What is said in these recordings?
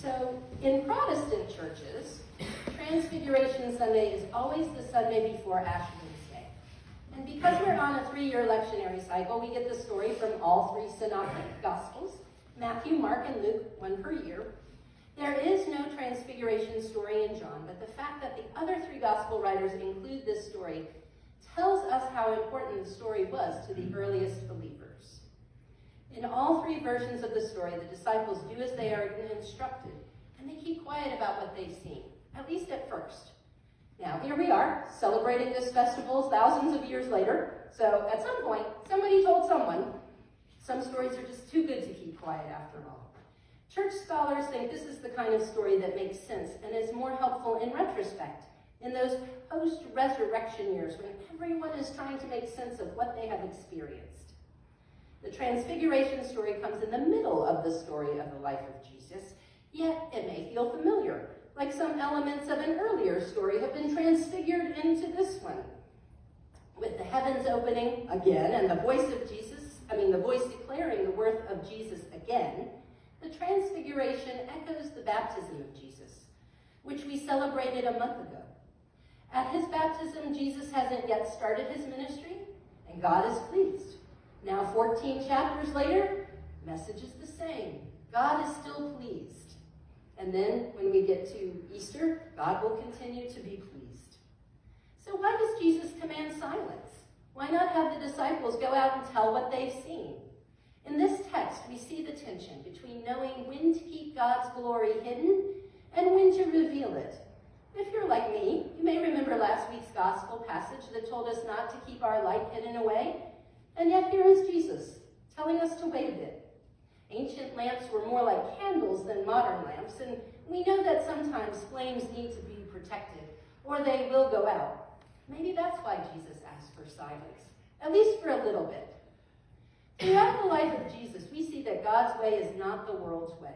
So in Protestant churches, Transfiguration Sunday is always the Sunday before Ash Wednesday. And because we're on a 3-year lectionary cycle, we get the story from all 3 synoptic Gospels, Matthew, Mark, and Luke, 1 per year. There is no Transfiguration story in John, but the fact that the other 3 Gospel writers include this story tells us how important the story was to the earliest believers. In all 3 versions of the story, the disciples do as they are instructed, and they keep quiet about what they've seen, at least at first. Now, here we are, celebrating this festival thousands of years later, so at some point, somebody told someone. Some stories are just too good to keep quiet after all. Church scholars think this is the kind of story that makes sense and is more helpful in retrospect, in those post-resurrection years when everyone is trying to make sense of what they have experienced. The Transfiguration story comes in the middle of the story of the life of Jesus, yet it may feel familiar, like some elements of an earlier story have been transfigured into this one. With the heavens opening again and the voice declaring the worth of Jesus again, the Transfiguration echoes the baptism of Jesus, which we celebrated a month ago. At his baptism, Jesus hasn't yet started his ministry, and God is pleased. Now, 14 chapters later, message is the same. God is still pleased. And then, when we get to Easter, God will continue to be pleased. So why does Jesus command silence? Why not have the disciples go out and tell what they've seen? In this text, we see the tension between knowing when to keep God's glory hidden and when to reveal it. If you're like me, you may remember last week's gospel passage that told us not to keep our light hidden away. And yet here is Jesus, telling us to wait a bit. Ancient lamps were more like candles than modern lamps, and we know that sometimes flames need to be protected, or they will go out. Maybe that's why Jesus asked for silence, at least for a little bit. Throughout the life of Jesus, we see that God's way is not the world's way.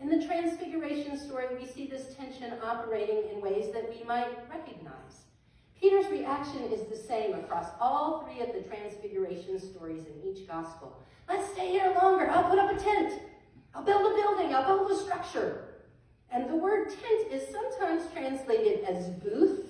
In the Transfiguration story, we see this tension operating in ways that we might recognize. Peter's reaction is the same across all 3 of the Transfiguration stories in each gospel. Let's stay here longer. I'll put up a tent. I'll build a building. I'll build a structure. And the word tent is sometimes translated as booth.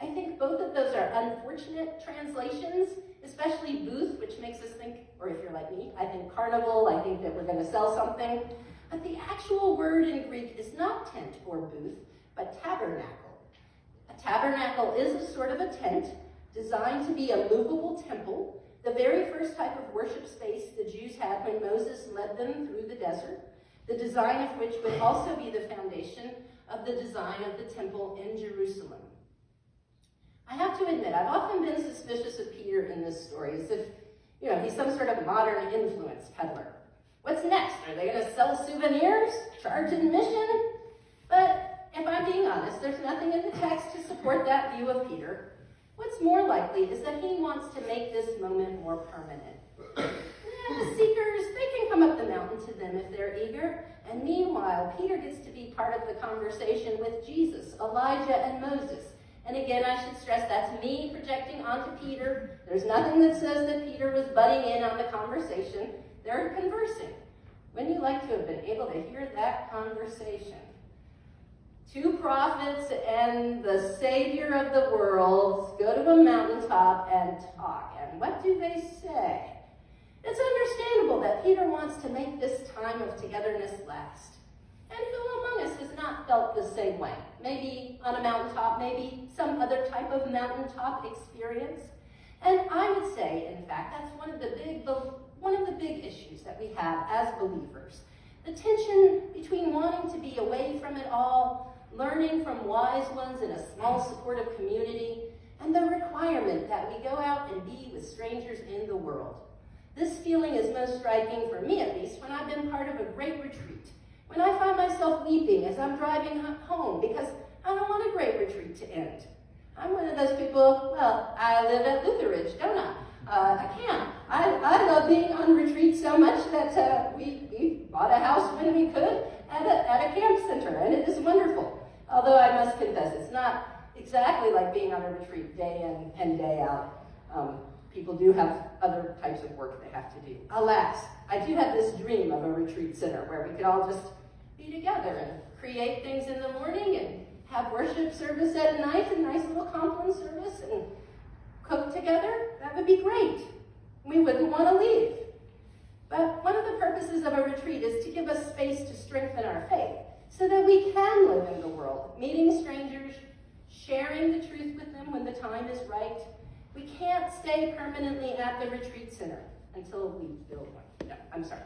I think both of those are unfortunate translations, especially booth, which makes us think, or if you're like me, I think carnival, I think that we're going to sell something. But the actual word in Greek is not tent or booth, but tabernacle. A tabernacle is a sort of a tent designed to be a movable temple, the very first type of worship space the Jews had when Moses led them through the desert, the design of which would also be the foundation of the design of the temple in Jerusalem. I have to admit, I've often been suspicious of Peter in this story, as if, he's some sort of modern influence peddler. What's next? Are they going to sell souvenirs? Charge admission? But if I'm being honest, there's nothing in the text to support that view of Peter. What's more likely is that he wants to make this moment more permanent. The seekers, they can come up the mountain to them if they're eager. And meanwhile, Peter gets to be part of the conversation with Jesus, Elijah, and Moses. And again, I should stress that's me projecting onto Peter. There's nothing that says that Peter was butting in on the conversation. They're conversing. Wouldn't you like to have been able to hear that conversation? 2 prophets and the Savior of the world go to a mountaintop and talk. And what do they say? It's understandable that Peter wants to make this time of togetherness last. And who among us has not felt the same way? Maybe on a mountaintop, maybe some other type of mountaintop experience. And I would say, in fact, that's one of the big issues that we have as believers. The tension between wanting to be away from it all, learning from wise ones in a small supportive community, and the requirement that we go out and be with strangers in the world. This feeling is most striking, for me at least, when I've been part of a great retreat. When I find myself weeping as I'm driving home because I don't want a great retreat to end. I'm one of those people, I live at Lutheridge, don't I? I can't. I love being on retreat so much that we bought a house when we could at a camp center, and it is wonderful. Although I must confess, it's not exactly like being on a retreat day in and day out. People do have other types of work they have to do. Alas, I do have this dream of a retreat center where we could all just be together and create things in the morning and have worship service at night, a nice little compline service, and cook together. That would be great. We wouldn't want to leave. But one of the purposes of a retreat is to give us space to strengthen our faith so that we can live in the world, meeting strangers, sharing the truth with them when the time is right. We can't stay permanently at the retreat center until we build one. No, I'm sorry.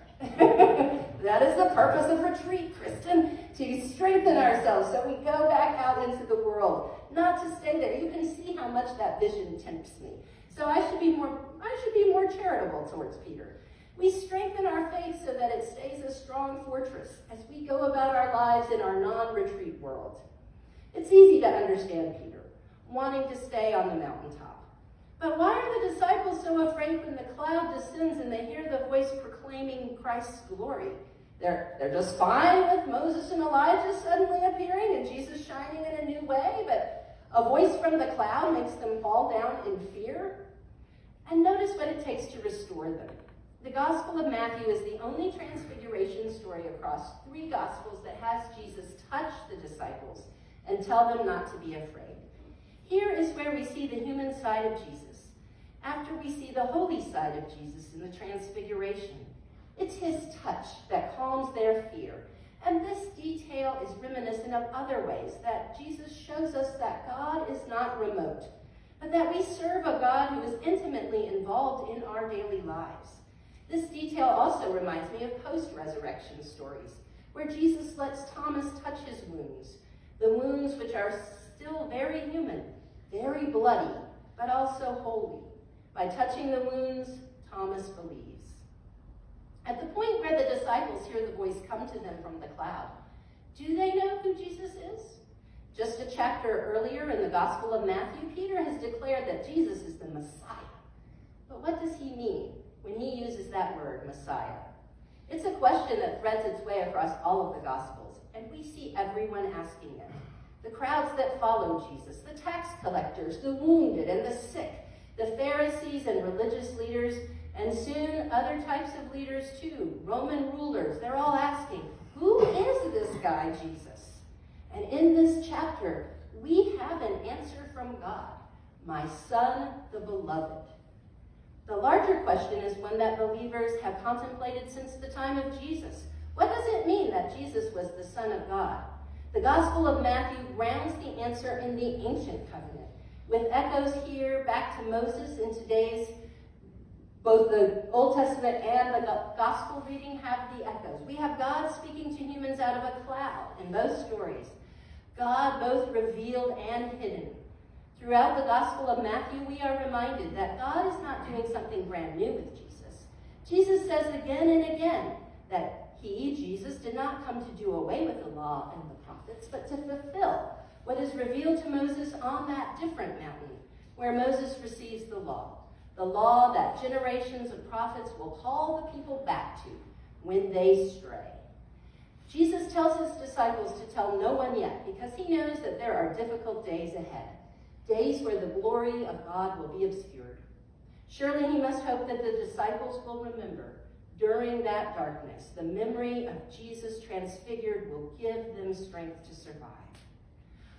That is the purpose of retreat, Kristen, to strengthen ourselves so we go back out into the world, not to stay there. You can see how much that vision tempts me. So I should be more charitable towards Peter. We strengthen our faith so that it stays a strong fortress as we go about our lives in our non-retreat world. It's easy to understand Peter, wanting to stay on the mountaintop. But why are the disciples so afraid when the cloud descends and they hear the voice proclaiming Christ's glory? They're just fine with Moses and Elijah suddenly appearing and Jesus shining in a new way, but a voice from the cloud makes them fall down in fear? And notice what it takes to restore them. The Gospel of Matthew is the only transfiguration story across 3 Gospels that has Jesus touch the disciples and tell them not to be afraid. Here is where we see the human side of Jesus, after we see the holy side of Jesus in the Transfiguration. It's his touch that calms their fear. And this detail is reminiscent of other ways that Jesus shows us that God is not remote, but that we serve a God who is intimately involved in our daily lives. This detail also reminds me of post-resurrection stories, where Jesus lets Thomas touch his wounds, the wounds which are still very human, very bloody, but also holy. By touching the wounds, Thomas believes. At the point where the disciples hear the voice come to them from the cloud, do they know who Jesus is? Just a chapter earlier in the Gospel of Matthew, Peter has declared that Jesus is the Messiah. But what does he mean when he uses that word, Messiah? It's a question that threads its way across all of the Gospels, and we see everyone asking it. The crowds that follow Jesus, the tax collectors, the wounded and the sick, the Pharisees and religious leaders, and soon other types of leaders too, Roman rulers, they're all asking, who is this guy, Jesus? And in this chapter, we have an answer from God, my Son, the Beloved. The larger question is one that believers have contemplated since the time of Jesus. What does it mean that Jesus was the Son of God? The Gospel of Matthew grounds the answer in the ancient covenant, with echoes here back to Moses in today's, both the Old Testament and the Gospel reading have the echoes. We have God speaking to humans out of a cloud in both stories. God both revealed and hidden. Throughout the Gospel of Matthew, we are reminded that God is not doing something brand new with Jesus. Jesus says again and again that he, Jesus, did not come to do away with the law and the prophets, but to fulfill what is revealed to Moses on that different mountain where Moses receives the law that generations of prophets will call the people back to when they stray. Jesus tells his disciples to tell no one yet because he knows that there are difficult days ahead, days where the glory of God will be obscured. Surely he must hope that the disciples will remember during that darkness, the memory of Jesus transfigured will give them strength to survive.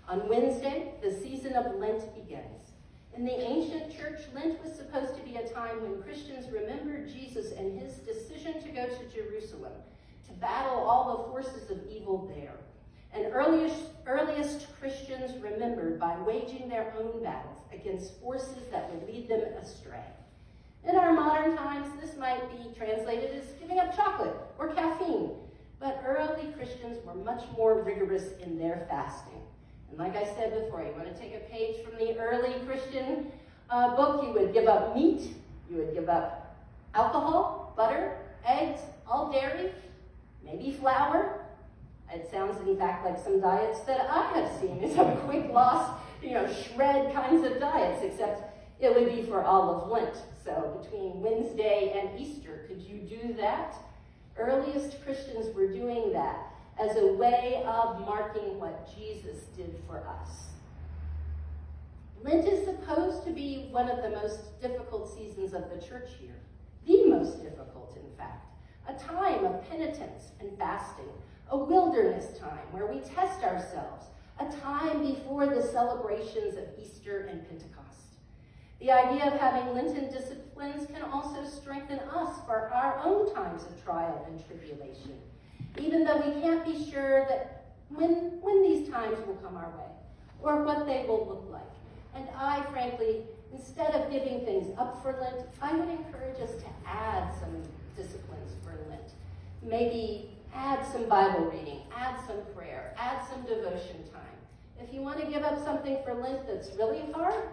On Wednesday, the season of Lent begins. In the ancient church, Lent was supposed to be a time when Christians remembered Jesus and his decision to go to Jerusalem, to battle all the forces of evil there. And earliest Christians remembered by waging their own battles against forces that would lead them astray. In our modern times, this might be translated as giving up chocolate or caffeine, but early Christians were much more rigorous in their fasting. And like I said before, you want to take a page from the early Christian book, you would give up meat, you would give up alcohol, butter, eggs, all dairy, maybe flour. It sounds, in fact, like some diets that I have seen, some quick loss, shred kinds of diets, except it would be for all of Lent. So between Wednesday and Easter, could you do that? Earliest Christians were doing that as a way of marking what Jesus did for us. Lent is supposed to be one of the most difficult seasons of the church year. The most difficult, in fact. A time of penitence and fasting, a wilderness time where we test ourselves, a time before the celebrations of Easter and Pentecost. The idea of having Lenten disciplines can also strengthen us for our own times of trial and tribulation, even though we can't be sure that when these times will come our way or what they will look like. And I, frankly, instead of giving things up for Lent, I would encourage us to add some disciplines for Lent. Maybe add some Bible reading, add some prayer, add some devotion time. If you want to give up something for Lent that's really hard,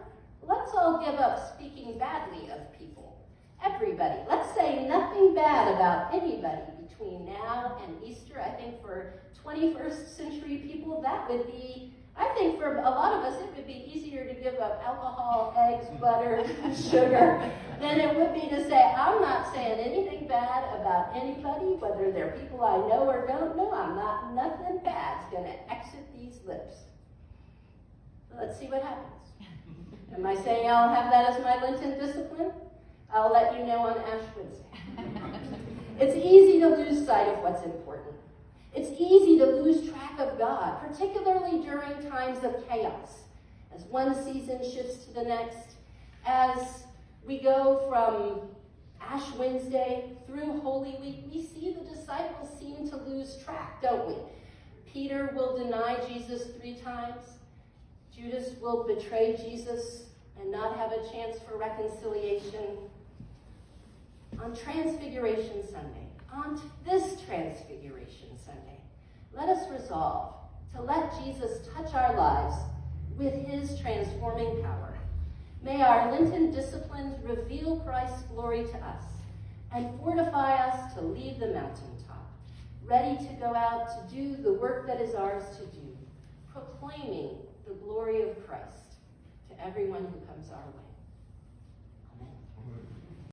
let's all give up speaking badly of people. Everybody. Let's say nothing bad about anybody between now and Easter. I think for 21st century people, that would be, I think for a lot of us, it would be easier to give up alcohol, eggs, butter, sugar, than it would be to say, I'm not saying anything bad about anybody, whether they're people I know or don't know. Nothing bad's going to exit these lips. So let's see what happens. Am I saying I'll have that as my Lenten discipline? I'll let you know on Ash Wednesday. It's easy to lose sight of what's important. It's easy to lose track of God, particularly during times of chaos, as one season shifts to the next, as we go from Ash Wednesday through Holy Week. We see the disciples seem to lose track, don't we? Peter will deny Jesus 3 times. Judas will betray Jesus and not have a chance for reconciliation. On Transfiguration Sunday, on this Transfiguration Sunday, let us resolve to let Jesus touch our lives with his transforming power. May our Lenten disciplines reveal Christ's glory to us and fortify us to leave the mountaintop, ready to go out to do the work that is ours to do, proclaiming the glory of Christ to everyone who comes our way.